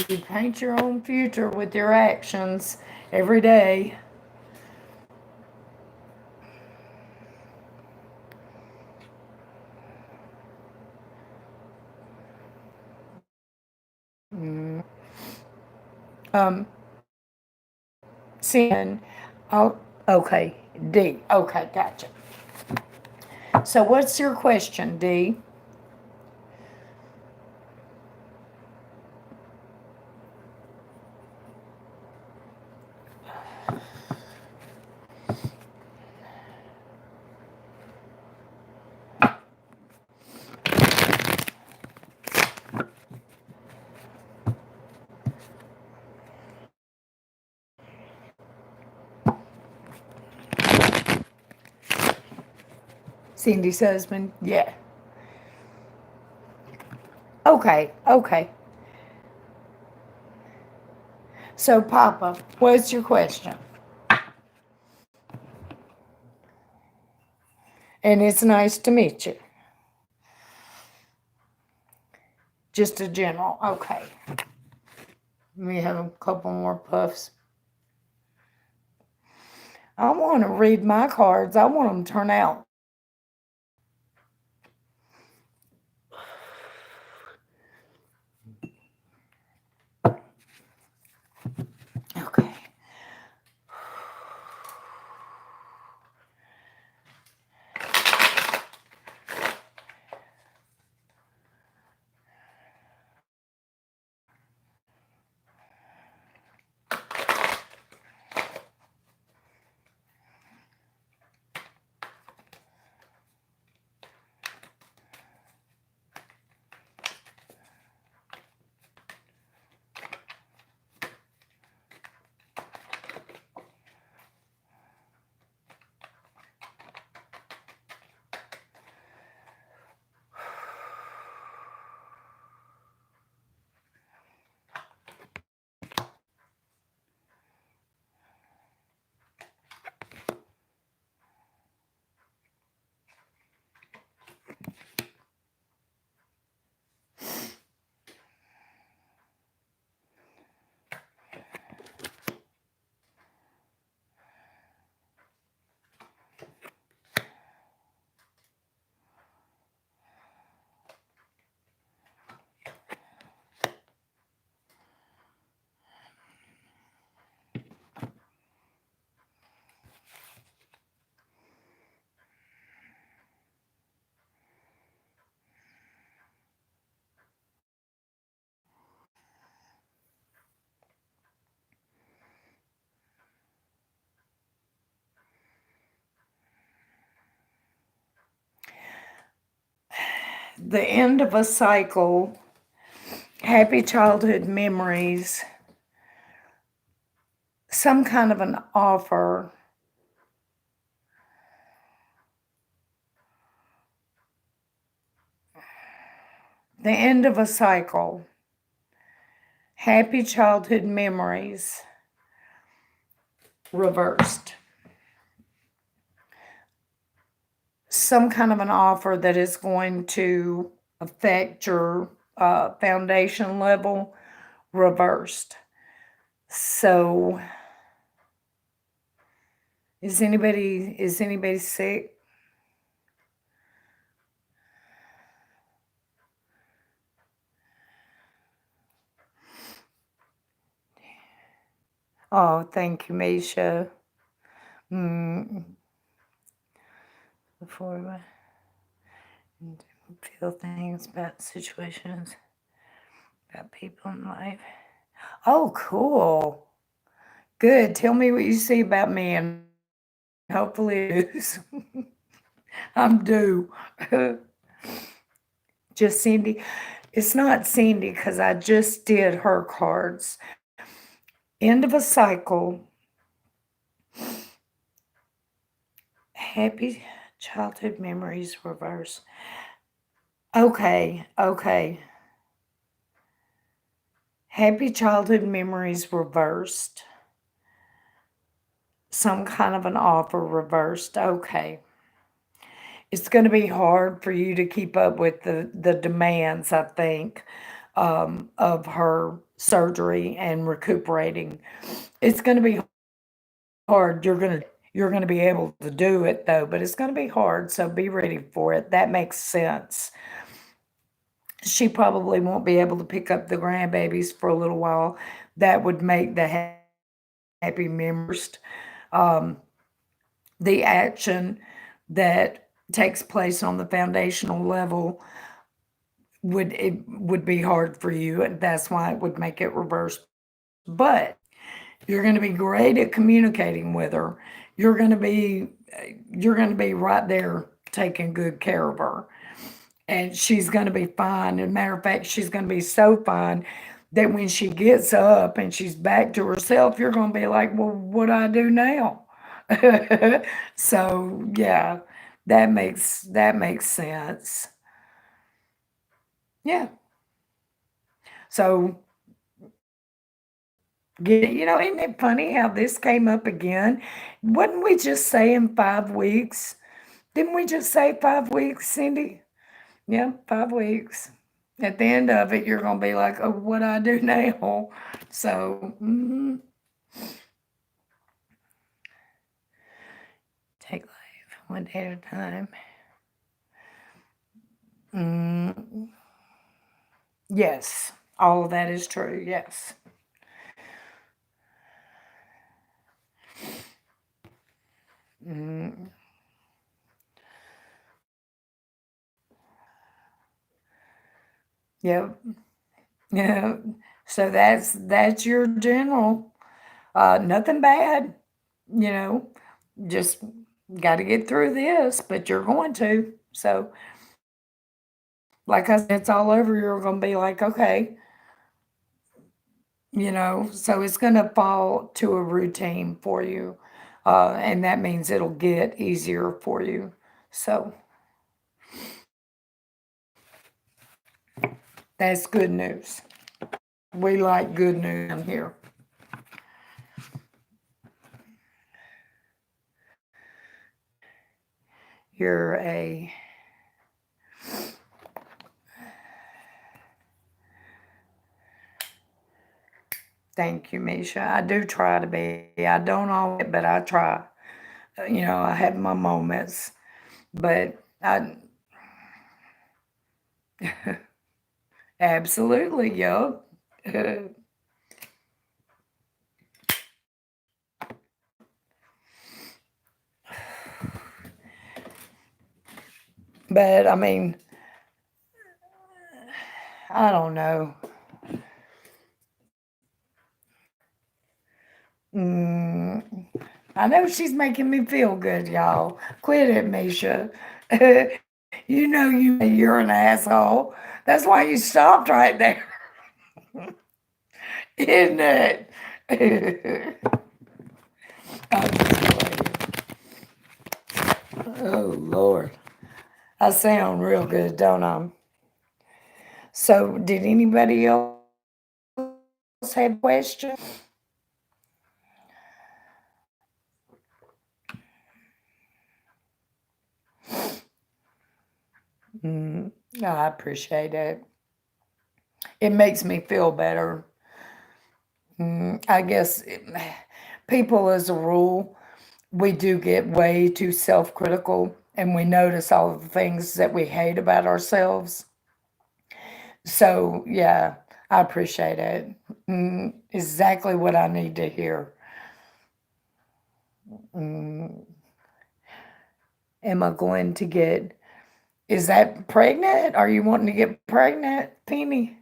You paint your own future with your actions every day. Um, Sin. Oh, okay. D. Okay, gotcha. So, what's your question, D? Cindy's husband? Yeah. Okay, okay. So, Papa, what's your question? And it's nice to meet you. Just a general. Okay. We have a couple more puffs. I want to read my cards. I want them to turn out. Okay. The end of a cycle, happy childhood memories, some kind of an offer, the end of a cycle, happy childhood memories reversed. Some kind of an offer that is going to affect your foundation level reversed. So, is anybody sick? Oh, thank you, Misha. Mm, before we feel things about situations, about people in life. Oh, cool. Good. Tell me what you see about me, and hopefully it's news. I'm due. Just Cindy. It's not Cindy because I just did her cards. End of a cycle. Happy childhood memories reverse. Okay, okay. Happy childhood memories reversed. Some kind of an offer reversed. Okay. It's going to be hard for you to keep up with the demands, I think, of her surgery and recuperating. It's going to be hard. You're going to be able to do it though, but it's going to be hard. So be ready for it. That makes sense. She probably won't be able to pick up the grandbabies for a little while. That would make the happy memories the action that takes place on the foundational level would be hard for you, and that's why it would make it reverse. But you're going to be great at communicating with her. You're going to be you're going to be right there taking good care of her, and she's going to be fine. As a matter of fact, she's going to be so fine that when she gets up and she's back to herself, you're going to be like, well, what do I do now? So yeah, that makes sense. Yeah. So isn't it funny how this came up again? Wasn't we just saying 5 weeks? Didn't we just say 5 weeks, Cindy? Yeah, 5 weeks. At the end of it, you're gonna be like, "Oh, what do I do now?" So, take life one day at a time. Mm, yes, all of that is true. Yes. Mm, yep. Yeah. So that's your general. Nothing bad. You know, just got to get through this, but you're going to. So, like I said, when it's all over, you're going to be like, okay, so it's going to fall to a routine for you. And that means it'll get easier for you. So, that's good news. We like good news in here. You're a Thank you, Misha. I do try to be. I don't always, but I try. I have my moments, but I absolutely, yo. But I mean, I don't know. Mm, I know she's making me feel good, y'all. Quit it, Misha. You're an asshole. That's why you stopped right there, isn't it? I'm just playing. Oh, Lord. I sound real good, don't I? So, did anybody else have questions? Mm, I appreciate it. It makes me feel better. I guess people, as a rule, we do get way too self critical and we notice all of the things that we hate about ourselves. So, yeah, I appreciate it. Exactly what I need to hear. Mm, am I going to get? Is that pregnant? Are you wanting to get pregnant, Penny?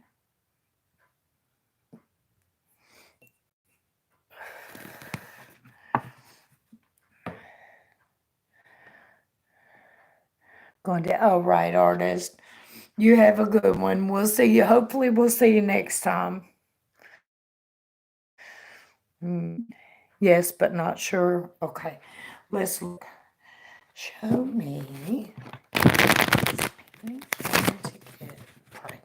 Going to, oh, right, artist. You have a good one. We'll see you. Hopefully, we'll see you next time. Mm, yes, but not sure. Okay, let's look. Show me. Going to get pregnant.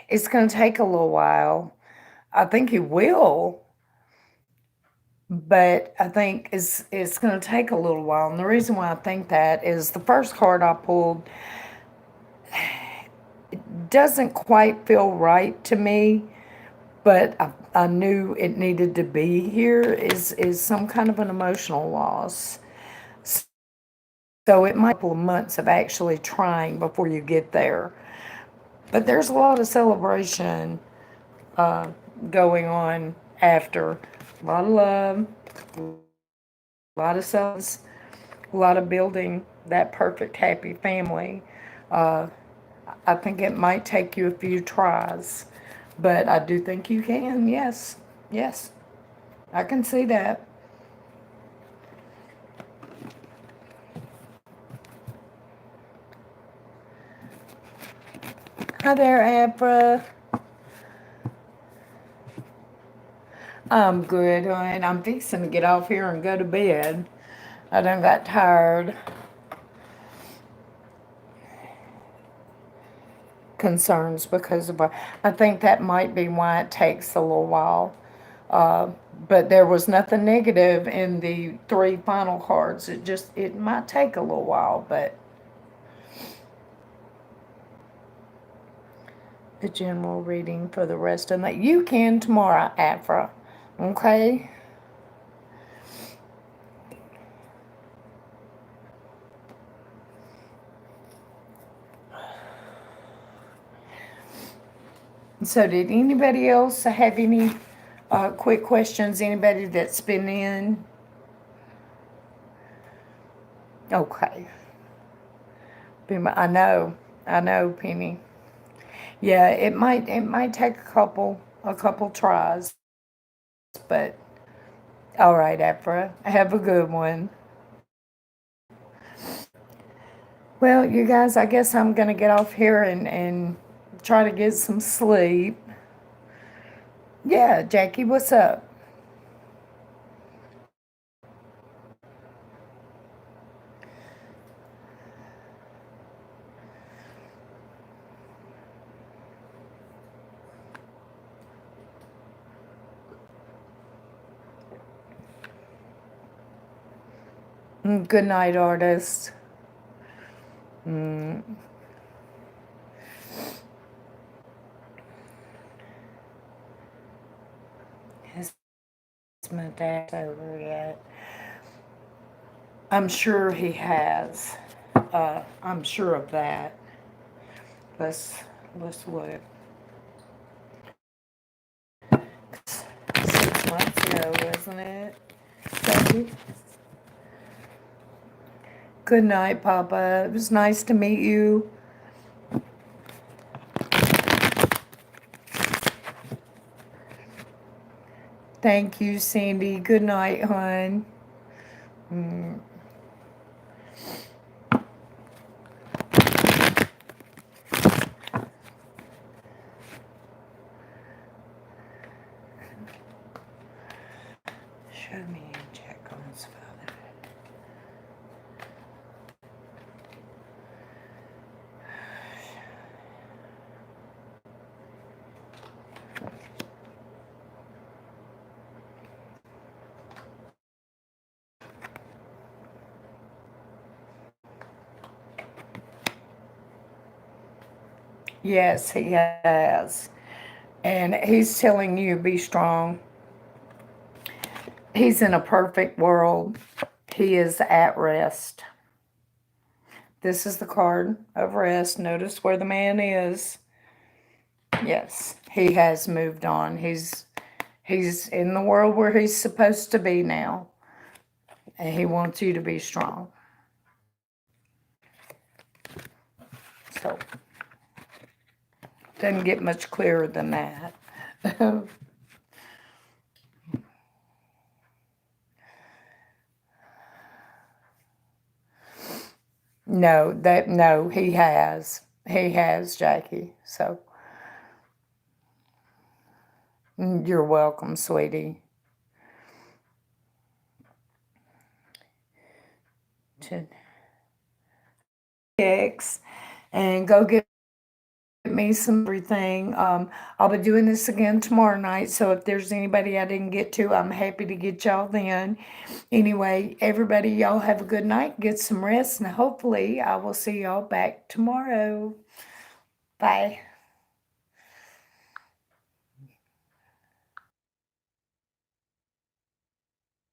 It's going to take a little while. I think it will, but I think it's going to take a little while. And the reason why I think that is the first card I pulled doesn't quite feel right to me, but I knew it needed to be here. Is some kind of an emotional loss. So it might be a couple of months of actually trying before you get there. But there's a lot of celebration going on after. A lot of love, a lot of cells, a lot of building that perfect happy family. Uh, I think it might take you a few tries, but I do think you can. Yes, yes, I can see that. Hi there, Abra. I'm good, and I'm fixing to get off here and go to bed. I done got tired. Concerns because of, I think that might be why it takes a little while. Uh, but there was nothing negative in the three final cards. It might take a little while, but a general reading for the rest of that. You can tomorrow, Afra. Okay? So, did anybody else have any quick questions? Anybody that's been in? Okay. I know, Penny. Yeah, it might take a couple tries, but all right, Afra. Have a good one. Well, you guys, I guess I'm gonna get off here and try to get some sleep. Yeah, Jackie, what's up? Good night, artist. Mm, has my dad over yet? I'm sure he has. I'm sure of that. Let's let's look. 6 months ago, wasn't it? Jackie? Good night, Papa. It was nice to meet you. Thank you, Cindy. Good night, hon. Mm, show me Jack on his father. Yes, he has. And he's telling you be strong. He's in a perfect world. He is at rest. This is the card of rest. Notice where the man is. Yes, he has moved on. He's in the world where he's supposed to be now. And he wants you to be strong. So, doesn't get much clearer than that. No, he has. He has, Jackie. So, you're welcome, sweetie. To X and go get me some everything. I'll be doing this again tomorrow night. So if there's anybody I didn't get to, I'm happy to get y'all then. Anyway, everybody, y'all have a good night. Get some rest, and hopefully I will see y'all back tomorrow. Bye.